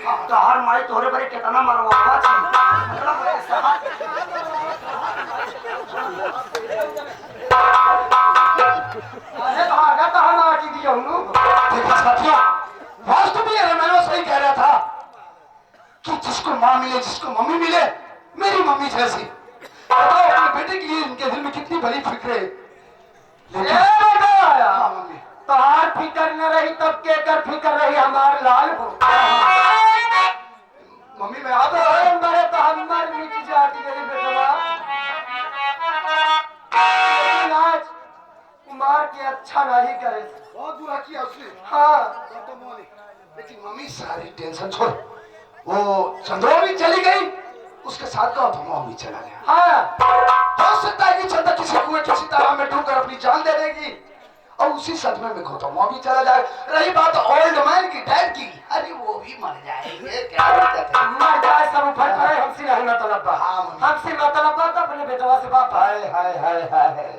तो हर माई तोरे बड़े कितना मरवा मतलब ऐसा अरे भागा तो हम आके दिया हूँ। देखा साथियों, वास्तव में मैंने सही कह रहा था कि जिसको माँ मिले जिसको मम्मी मिले, मेरी मम्मी जैसी। बताओ अपने बेटे के लिए इनके दिल में कितनी बड़ी फिक्र है। हाँ मम्मी, तार फिकर न रही तब के कर फिकर रही हमार लाल हो। मम्मी मैं आप मरे तो हम मर मिट जाती मेरी बेटवा। लेकिन आज कुमार के अच्छा नहीं करे। बहुत बुरा किया उसने। हाँ लेकिन मम्मी सारी टेंशन छोड़, वो चंद्रमा भी चली गई, उसके साथ गौतम भी चला गया। हाँ हो सकता है कि चंद्र किसी कुएं किसी तालाब में डूबकर अपनी जान दे देगी और उसी सदमे में गौतम भी चला जाए। रही बात ओल्ड मैन की, डैड की, अरे वो भी मर जाएंगे, क्या दिक्कत है। मर जाए सब ऊपर खड़े, हमसे नहीं मतलब बा। हाँ मम्मी। हमसे मतलब बा तो अपने बेटवा से बाप। हाय हाय हाय हाय।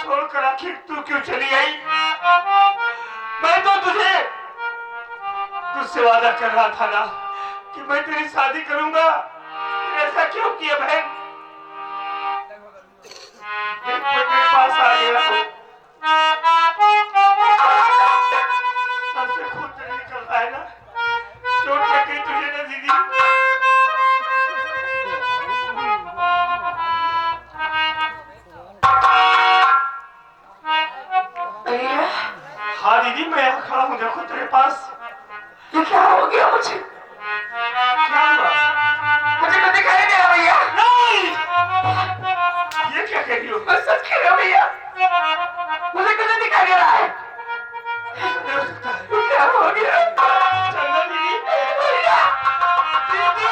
छोड़कर आखिर तू क्यों चली आई? मैं तो तुझसे वादा कर रहा था ना कि मैं तेरी शादी करूंगा। ऐसा क्यों किया बहन? मैं तेरे पास आ गया सबसे खून तो निकलता है ना, चोट लग गई तुझे ना दीदी? हाँ दीदी, मैं यहाँ खड़ा हूँ, देखो तेरे पास। ये क्या हो गया मुझे? क्या हुआ? मुझे तो दिखाई नहीं दे रहा भैया। नहीं, ये क्या कह रही हो? मैं सच कह रहा हूँ भैया, मुझे कुछ दिखाई दे रहा है। क्या हो गया? चंदा दीदी, भैया, दीदी,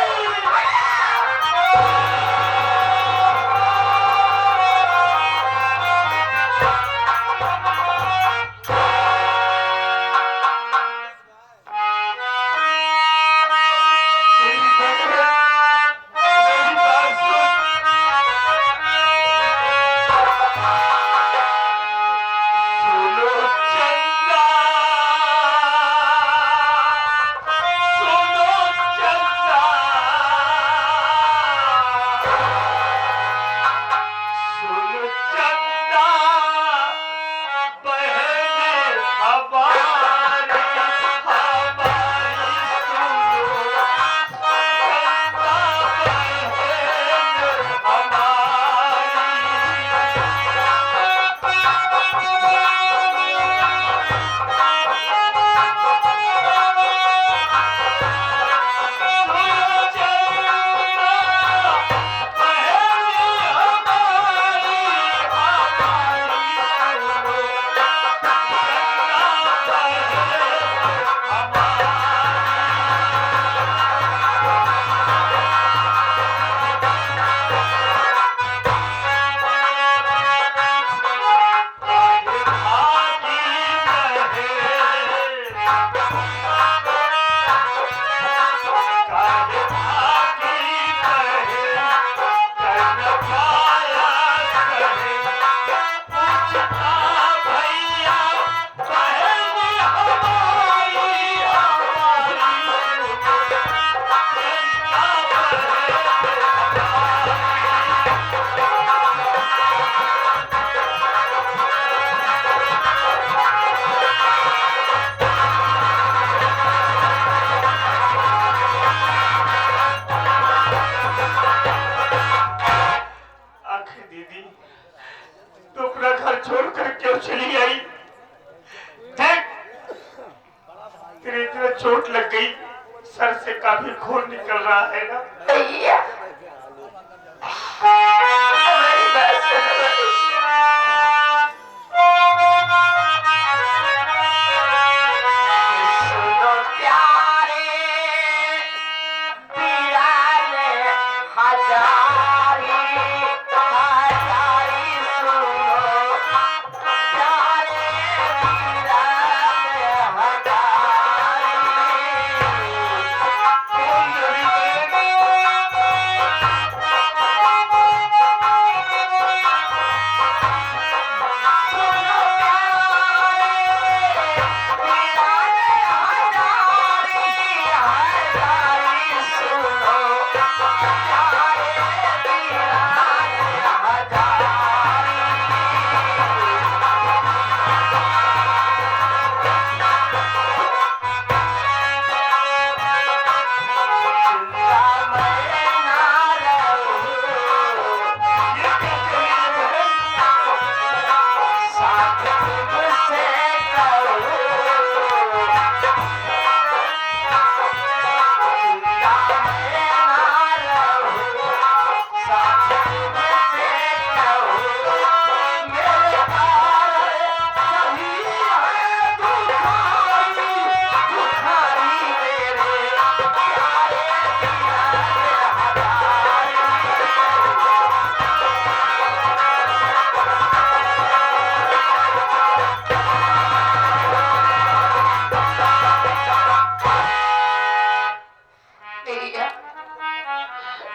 सुनो चंदा, खून निकल रहा है ना। भैया हमारी बात सुनो भाई। सुनो प्यारे पीराने हजारी हजारी सुनो प्यारे पीराने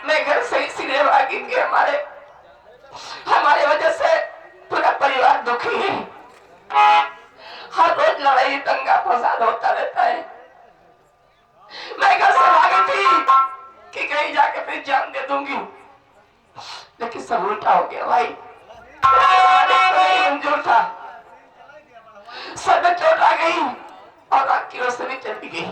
मैं घर से इसलिए भागी कि हमारे वजह से पूरा परिवार दुखी है। हर रोज लड़ाई दंगा फसाद होता रहता है। मैं घर से भागी थी कि कहीं जाके फिर जान दे दूंगी, लेकिन सब उल्टा हो गया भाई। मंजूर था, सर में चोट आ गई और आँख की रोशनी चली गई।